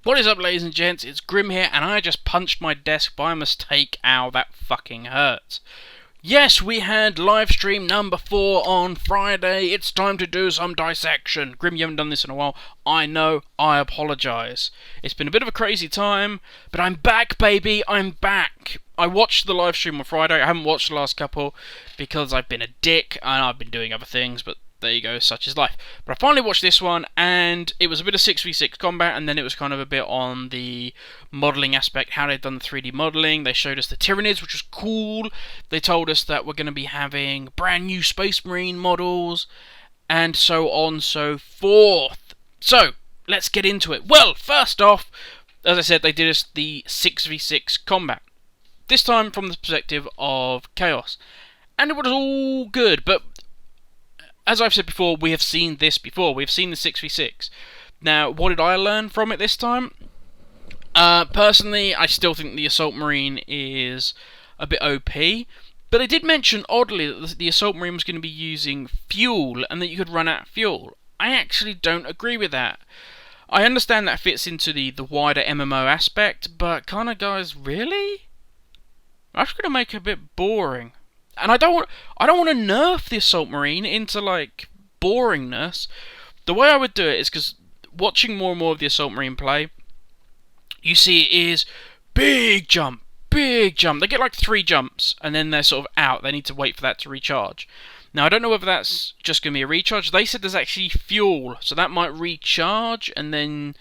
What is up, ladies and gents? It's Grim here, and I just punched my desk by mistake. Ow, that fucking hurts. Yes, we had live stream number 4 on Friday. It's time to do some dissection. Grim, you haven't done this in a while. I know, I apologise. It's been a bit of a crazy time, but I'm back, baby, I'm back. I watched the live stream on Friday. I haven't watched the last couple because I've been a dick and I've been doing other things, but there you go, such is life. But I finally watched this one, and it was a bit of 6v6 combat, and then it was kind of a bit on the modelling aspect, how they've done the 3D modelling. They showed us the tyranids, which was cool. They told us that we're going to be having brand new Space Marine models, and so on and so forth. So, let's get into it. Well, first off, as I said, they did us the 6v6 combat. This time from the perspective of Chaos. And it was all good, but as I've said before, we have seen this before. We've seen the 6v6. Now, what did I learn from it this time? Personally, I still think the Assault Marine is a bit OP. But they did mention, oddly, that the Assault Marine was going to be using fuel and that you could run out of fuel. I actually don't agree with that. I understand that fits into the wider MMO aspect, but kind of, guys, really? That's going to make it a bit boring. And I don't want to nerf the Assault Marine into, like, boringness. The way I would do it is because watching more and more of the Assault Marine play, you see it is big jump, big jump. They get like 3 jumps, and then they're sort of out. They need to wait for that to recharge. Now, I don't know whether that's just going to be a recharge. They said there's actually fuel, so that might recharge, and then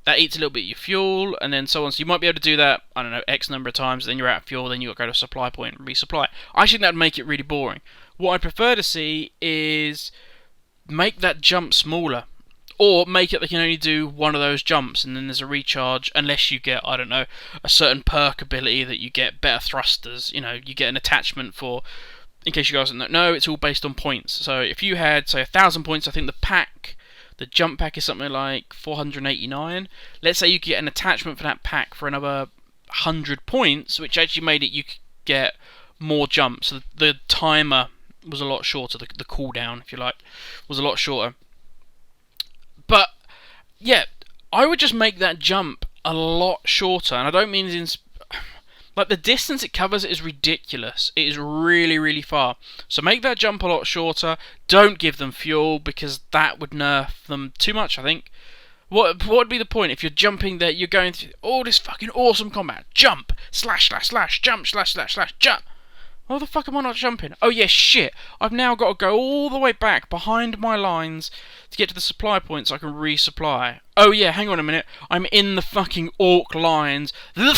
that eats a little bit of your fuel, and then so on. So you might be able to do that, I don't know, X number of times, then you're out of fuel, then you've got to go to a supply point and resupply. I think that would make it really boring. What I'd prefer to see is make that jump smaller. Or make it they can only do one of those jumps, and then there's a recharge, unless you get, I don't know, a certain perk ability that you get better thrusters. You know, you get an attachment for, in case you guys don't know, it's all based on points. So if you had, say, 1,000 points, I think the jump pack is something like 489. Let's say you could get an attachment for that pack for another 100 points, which actually made it you could get more jumps. So the timer was a lot shorter, the cooldown, if you like, was a lot shorter. But, yeah, I would just make that jump a lot shorter, and I don't mean like, the distance it covers is ridiculous. It is really, really far. So make that jump a lot shorter. Don't give them fuel, because that would nerf them too much, I think. What would be the point if you're jumping there, you're going through all this fucking awesome combat? Jump! Slash, slash, slash, jump, slash, slash, slash, jump! Why the fuck am I not jumping? Oh yeah, shit! I've now got to go all the way back behind my lines to get to the supply point so I can resupply. Oh yeah, hang on a minute. I'm in the fucking orc lines. Oh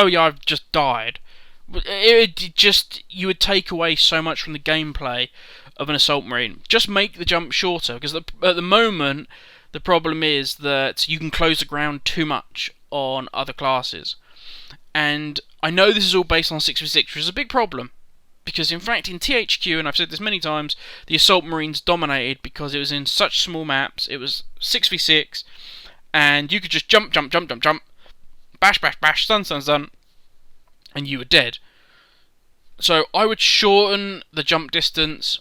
yeah, I've just died. You would take away so much from the gameplay of an Assault Marine. Just make the jump shorter, because at the moment, the problem is that you can close the ground too much on other classes. And I know this is all based on 6v6, which is a big problem. Because, in fact, in THQ, and I've said this many times, the Assault Marines dominated because it was in such small maps. It was 6v6, and you could just jump, jump, jump, jump, jump, bash, bash, bash, stun, stun, stun, and you were dead. So I would shorten the jump distance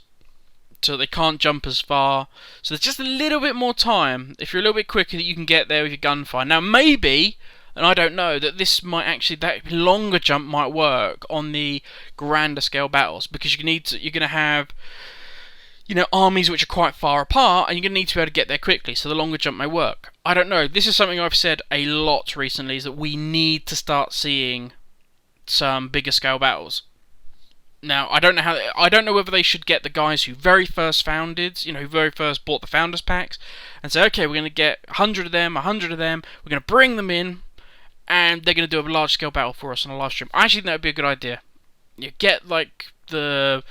so they can't jump as far. So there's just a little bit more time. If you're a little bit quicker, that you can get there with your gunfire. Now, maybe, and I don't know, that this might actually, that longer jump might work on the grander scale battles, because you're going to have, you know, armies which are quite far apart, and you're going to need to be able to get there quickly, so the longer jump may work. I don't know. This is something I've said a lot recently, is that we need to start seeing some bigger scale battles. Now, I don't know whether they should get the guys who very first founded, you know, who very first bought the Founders Packs, and say, okay, we're going to get 100 of them, 100 of them, we're going to bring them in, and they're going to do a large-scale battle for us on a live stream. I actually think that would be a good idea. You get, like, the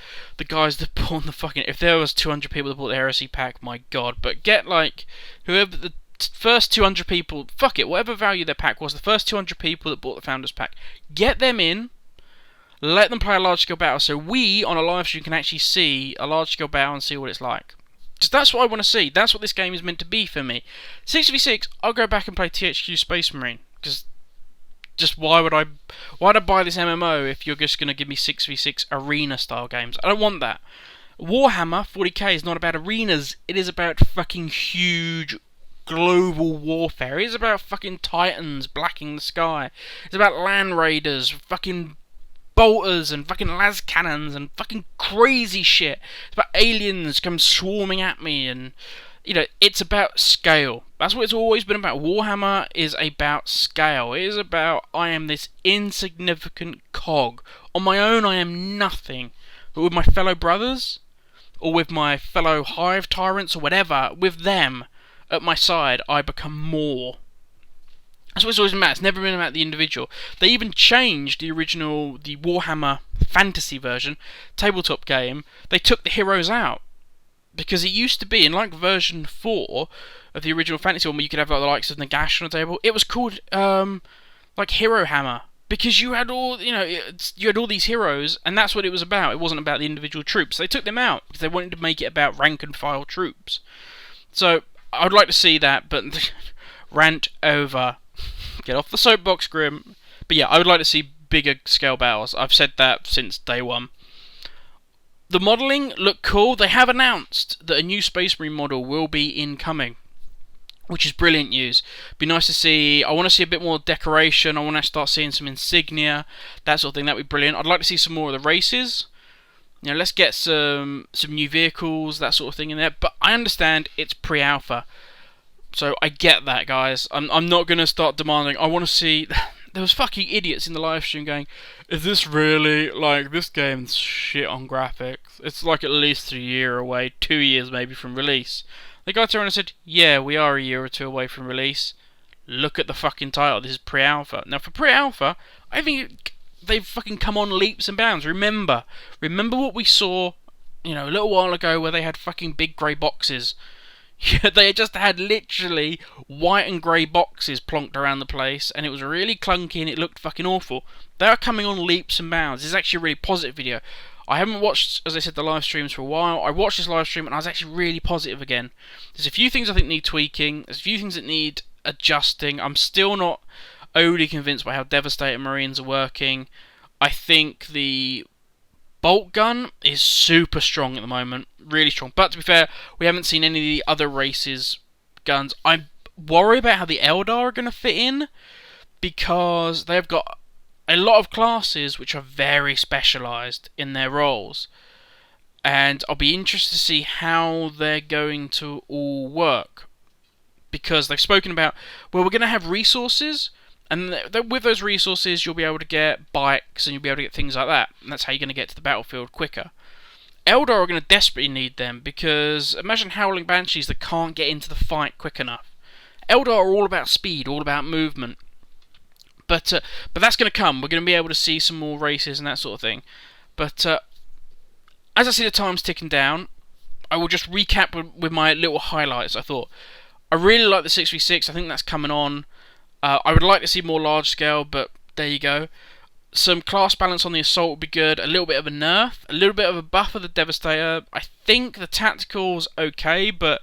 guys that bought the fucking... If there was 200 people that bought the Heresy Pack, my god. But get, like, whoever the first 200 people... Fuck it, whatever value their pack was, the first 200 people that bought the Founders Pack, get them in, let them play a large-scale battle, so we, on a live stream, can actually see a large-scale battle and see what it's like. Because that's what I want to see. That's what this game is meant to be for me. 6v6, I'll go back and play THQ Space Marine, because... Just why'd I buy this MMO if you're just going to give me 6v6 arena style games? I don't want that. Warhammer 40k is not about arenas, it is about fucking huge global warfare. It is about fucking titans blacking the sky. It's about land raiders, fucking bolters and fucking las cannons and fucking crazy shit. It's about aliens come swarming at me, and you know, it's about scale. That's what it's always been about. Warhammer is about scale. It is about, I am this insignificant cog. On my own I am nothing. But with my fellow brothers, or with my fellow hive tyrants or whatever, with them at my side, I become more. That's what it's always been about. It's never been about the individual. They even changed the Warhammer fantasy version, tabletop game. They took the heroes out. Because it used to be, in like version 4 of the original fantasy one, where you could have like, the likes of Nagash on the table, it was called like Hero Hammer. Because you had all, you had all these heroes, and that's what it was about. It wasn't about the individual troops. They took them out because they wanted to make it about rank and file troops. So I would like to see that, but rant over. Get off the soapbox, Grim. But yeah, I would like to see bigger scale battles. I've said that since day one. The modelling looked cool. They have announced that a new Space Marine model will be incoming, which is brilliant news. Be nice to see. I want to see a bit more decoration. I want to start seeing some insignia, that sort of thing. That'd be brilliant. I'd like to see some more of the races. You know, let's get some new vehicles, that sort of thing in there. But I understand it's pre-alpha. So I get that, guys. I'm not going to start demanding. I want to see. There was fucking idiots in the live stream going, is this really, like, this game's shit on graphics. It's like at least a year away, 2 years maybe from release. The guy turned around and said, yeah, we are a year or two away from release. Look at the fucking title. This is pre-alpha. Now for pre-alpha, I think they've fucking come on leaps and bounds. Remember what we saw, a little while ago where they had fucking big grey boxes. Yeah, they just had literally white and grey boxes plonked around the place, and it was really clunky and it looked fucking awful. They are coming on leaps and bounds. This is actually a really positive video. I haven't watched, as I said, the live streams for a while. I watched this live stream and I was actually really positive again. There's a few things I think need tweaking. There's a few things that need adjusting. I'm still not overly convinced by how Devastator Marines are working. I think the bolt gun is super strong at the moment, really strong. But to be fair, we haven't seen any of the other races' guns. I worry about how the Eldar are going to fit in, because they've got a lot of classes which are very specialised in their roles. And I'll be interested to see how they're going to all work. Because they've spoken about, well, we're going to have resources, and with those resources you'll be able to get bikes and you'll be able to get things like that. And that's how you're going to get to the battlefield quicker. Eldar are going to desperately need them, because imagine Howling Banshees that can't get into the fight quick enough. Eldar are all about speed, all about movement. But that's going to come. We're going to be able to see some more races and that sort of thing. But as I see the times ticking down, I will just recap with my little highlights. I thought I really like the 6v6. I think that's coming on. I would like to see more large scale, but there you go. Some class balance on the assault would be good. A little bit of a nerf, a little bit of a buff of the Devastator. I think the tactical's okay, but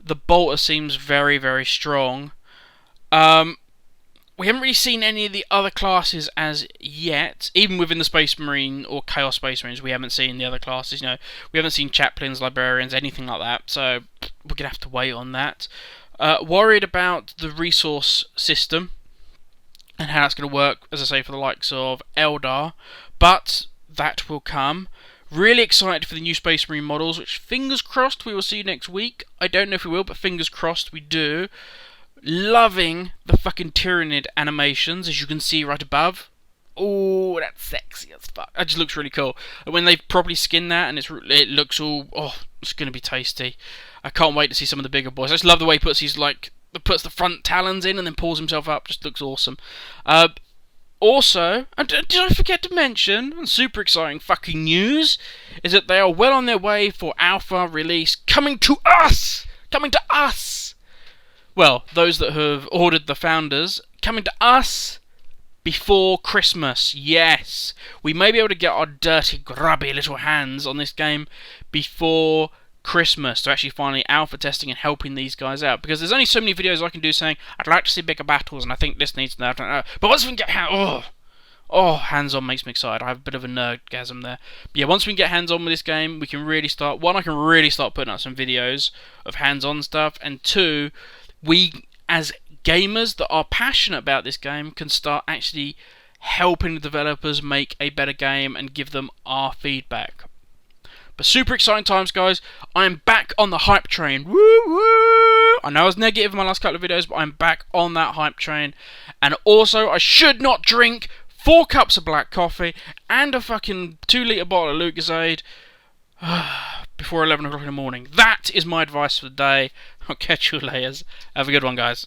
the bolter seems very, very strong. We haven't really seen any of the other classes as yet. Even within the Space Marine or Chaos Space Marines, we haven't seen the other classes. We haven't seen chaplains, librarians, anything like that. So we're gonna have to wait on that. Worried about the resource system and how that's going to work, as I say, for the likes of Eldar, but that will come. Really excited for the new Space Marine models, which fingers crossed we will see next week. I don't know if we will, but fingers crossed we do. Loving the fucking Tyranid animations, as you can see right above. Oh, that's sexy as fuck. That just looks really cool. When they properly skin that and it looks all, it's going to be tasty. I can't wait to see some of the bigger boys. I just love the way he puts the front talons in and then pulls himself up. Just looks awesome. Also, did I forget to mention, super exciting fucking news, is that they are well on their way for alpha release, coming to us! Coming to us! Well, those that have ordered the founders, coming to us before Christmas. Yes! We may be able to get our dirty, grubby little hands on this game before Christmas to actually finally alpha testing and helping these guys out, because there's only so many videos I can do saying I'd like to see bigger battles and I think this needs that. But once we can get hands-on makes me excited. I have a bit of a nerdgasm there. But yeah, once we can get hands-on with this game, we can really start. One, I can really start putting out some videos of hands-on stuff, and two, we, as gamers that are passionate about this game, can start actually helping the developers make a better game and give them our feedback. But super exciting times, guys. I'm back on the hype train. Woo woo! I know I was negative in my last couple of videos, but I'm back on that hype train. And also, I should not drink 4 cups of black coffee and a fucking 2-litre bottle of Lucozade before 11 o'clock in the morning. That is my advice for the day. I'll catch you later. Have a good one, guys.